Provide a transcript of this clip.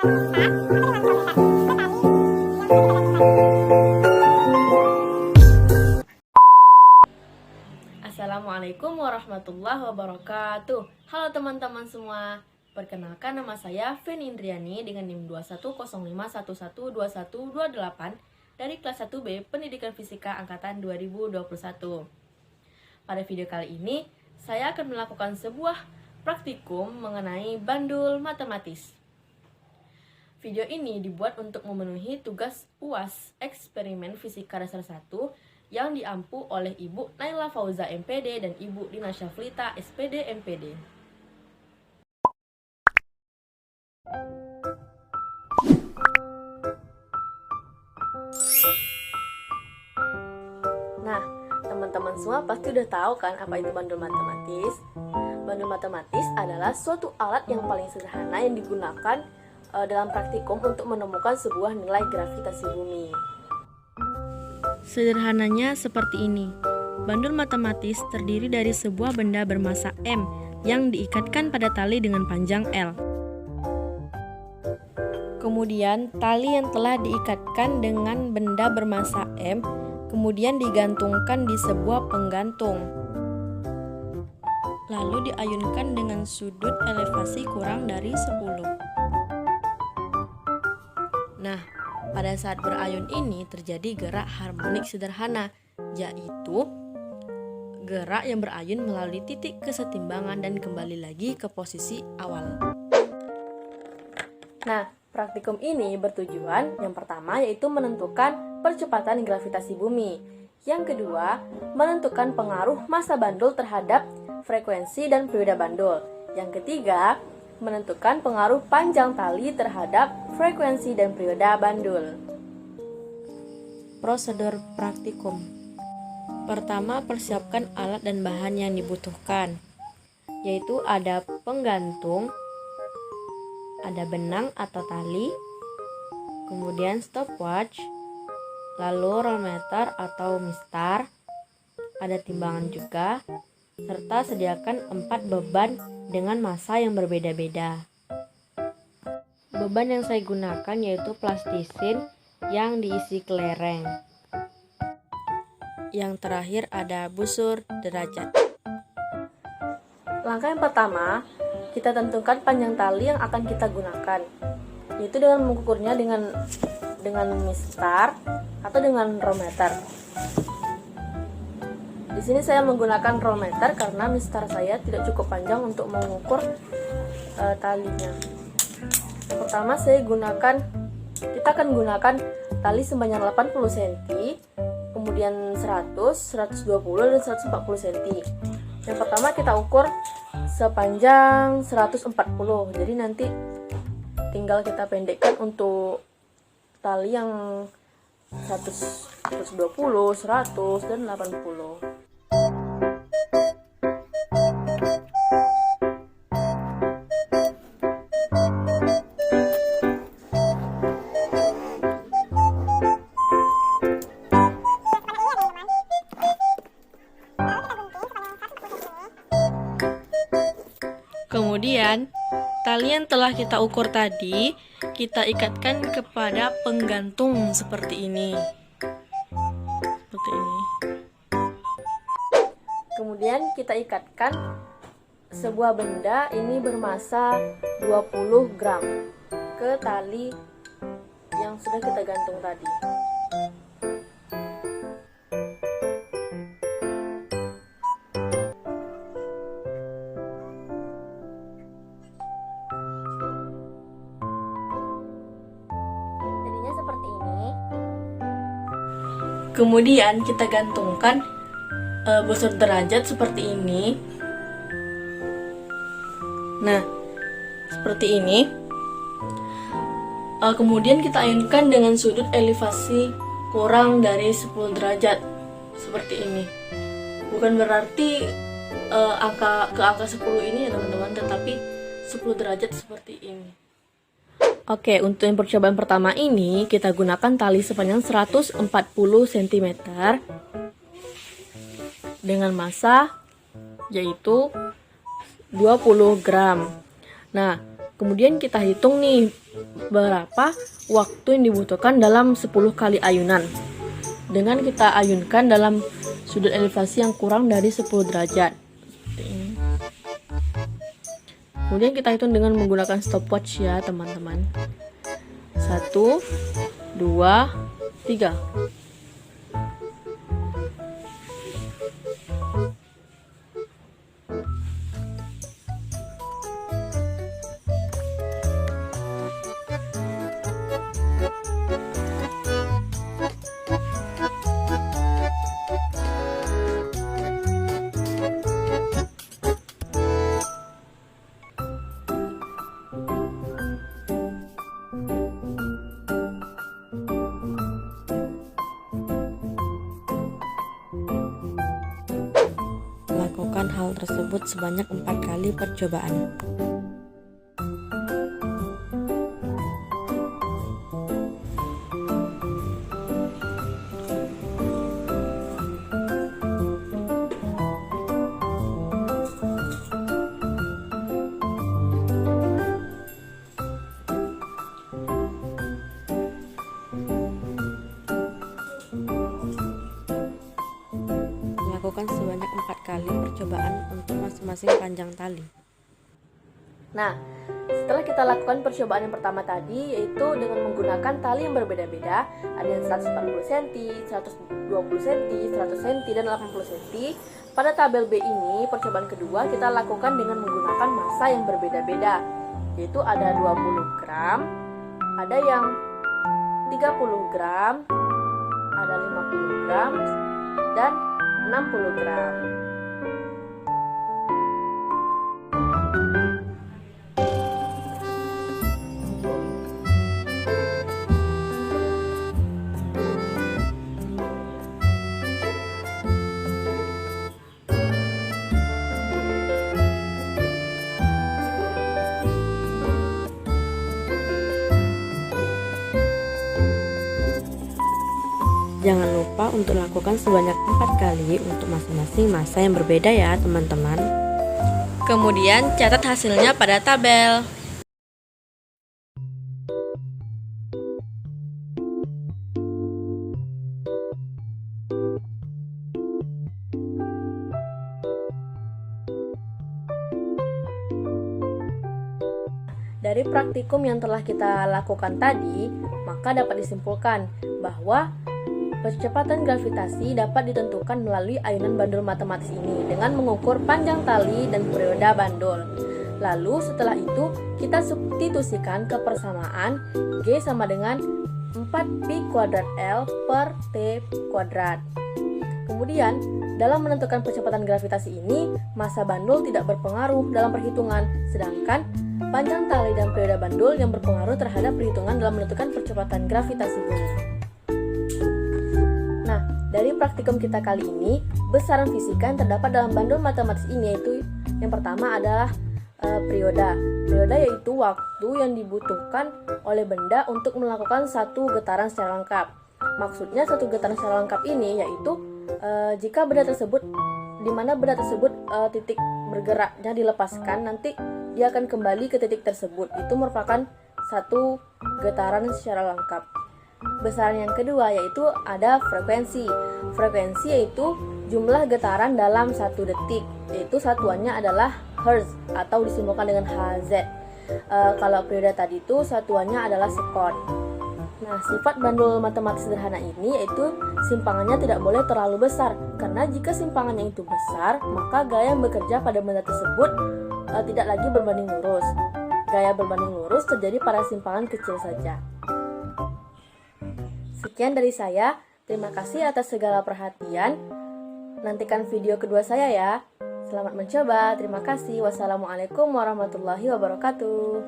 Assalamualaikum warahmatullahi wabarakatuh. Halo teman-teman semua. Perkenalkan, nama saya Fen Indriani dengan NIM 2105112128 dari kelas 1B Pendidikan Fisika Angkatan 2021. Pada video kali ini, saya akan melakukan sebuah praktikum mengenai bandul matematis. Video ini dibuat untuk memenuhi tugas UAS Eksperimen Fisika Dasar 1 yang diampu oleh Ibu Naila Fauza MPD dan Ibu Dina Syaflita SPD MPD. Nah, teman-teman semua pasti udah tahu kan apa itu bandul matematis? Bandul matematis adalah suatu alat yang paling sederhana yang digunakan dalam praktikum untuk menemukan sebuah nilai gravitasi bumi. Sederhananya seperti ini. Bandul matematis terdiri dari sebuah benda bermassa M yang diikatkan pada tali dengan panjang L. Kemudian, tali yang telah diikatkan dengan benda bermassa M kemudian digantungkan di sebuah penggantung. Lalu diayunkan dengan sudut elevasi kurang dari 10. Nah, pada saat berayun ini terjadi gerak harmonik sederhana, yaitu gerak yang berayun melalui titik kesetimbangan dan kembali lagi ke posisi awal. Nah, praktikum ini bertujuan yang pertama yaitu menentukan percepatan gravitasi bumi. Yang kedua, menentukan pengaruh massa bandul terhadap frekuensi dan periode bandul. Yang ketiga, menentukan pengaruh panjang tali terhadap frekuensi dan periode bandul. Prosedur praktikum. Pertama, persiapkan alat dan bahan yang dibutuhkan, yaitu ada penggantung, ada benang atau tali, kemudian stopwatch, lalu rolmeter atau mistar, ada timbangan juga, serta sediakan 4 beban dengan massa yang berbeda-beda. Beban yang saya gunakan yaitu plastisin yang diisi kelereng. Yang terakhir ada busur derajat. Langkah yang pertama, kita tentukan panjang tali yang akan kita gunakan, yaitu dengan mengukurnya dengan mistar atau dengan rolmeter. Di sini saya menggunakan rolmeter karena mistar saya tidak cukup panjang untuk mengukur talinya. Pertama kita akan gunakan tali sepanjang 80 cm, kemudian 100, 120 dan 140 cm. Yang pertama kita ukur sepanjang 140. Jadi nanti tinggal kita pendekkan untuk tali yang 120, 100 dan 80. Kemudian, tali yang telah kita ukur tadi, kita ikatkan kepada penggantung seperti ini. Kemudian kita ikatkan sebuah benda ini bermassa 20 gram ke tali yang sudah kita gantung tadi. Kemudian kita gantungkan busur derajat seperti ini. Nah, seperti ini. Kemudian kita ayunkan dengan sudut elevasi kurang dari 10 derajat seperti ini. Bukan berarti angka 10 ini ya teman-teman, tetapi 10 derajat seperti ini. Oke, untuk yang percobaan pertama ini kita gunakan tali sepanjang 140 cm dengan massa yaitu 20 gram. Nah, Kemudian kita hitung nih berapa waktu yang dibutuhkan dalam 10 kali ayunan. Dengan kita ayunkan dalam sudut elevasi yang kurang dari 10 derajat. Kemudian kita hitung dengan menggunakan stopwatch ya teman-teman. 1, 2, 3. Lakukan hal tersebut sebanyak 4 kali percobaan. Lakukan sebanyak 4 kali percobaan untuk masing-masing panjang tali. Nah, setelah kita lakukan percobaan yang pertama tadi, yaitu dengan menggunakan tali yang berbeda-beda, ada yang 140 cm, 120 cm, 100 cm, dan 80 cm. Pada tabel B ini, percobaan kedua kita lakukan dengan menggunakan massa yang berbeda-beda, yaitu ada 20 gram, ada yang 30 gram, ada 50 gram, dan 60 gram. Jangan lupa untuk lakukan sebanyak 4 kali untuk masing-masing massa yang berbeda ya teman-teman. Kemudian catat hasilnya pada tabel. Dari praktikum yang telah kita lakukan tadi, maka dapat disimpulkan bahwa percepatan gravitasi dapat ditentukan melalui ayunan bandul matematis ini dengan mengukur panjang tali dan periode bandul. Lalu setelah itu kita substitusikan ke persamaan G sama dengan 4pi kuadrat L per T kuadrat. Kemudian dalam menentukan percepatan gravitasi ini, massa bandul tidak berpengaruh dalam perhitungan, sedangkan panjang tali dan periode bandul yang berpengaruh terhadap perhitungan dalam menentukan percepatan gravitasi bumi. Nah, dari praktikum kita kali ini, besaran fisika yang terdapat dalam bandul matematis ini yaitu yang pertama adalah periode. Periode yaitu waktu yang dibutuhkan oleh benda untuk melakukan satu getaran secara lengkap. Maksudnya satu getaran secara lengkap ini yaitu jika benda tersebut, di mana benda tersebut titik bergeraknya dilepaskan, nanti dia akan kembali ke titik tersebut. Itu merupakan satu getaran secara lengkap. Besaran yang kedua yaitu ada frekuensi. Frekuensi yaitu jumlah getaran dalam 1 detik, yaitu satuannya adalah Hertz atau disimbolkan dengan Hz. Kalau periode tadi itu satuannya adalah sekon. Nah, sifat bandul matematis sederhana ini yaitu simpangannya tidak boleh terlalu besar, karena jika simpangannya itu besar, maka gaya yang bekerja pada benda tersebut tidak lagi berbanding lurus. Gaya berbanding lurus terjadi pada simpangan kecil saja. Sekian dari saya, terima kasih atas segala perhatian. Nantikan video kedua saya ya. Selamat mencoba, terima kasih. Wassalamualaikum warahmatullahi wabarakatuh.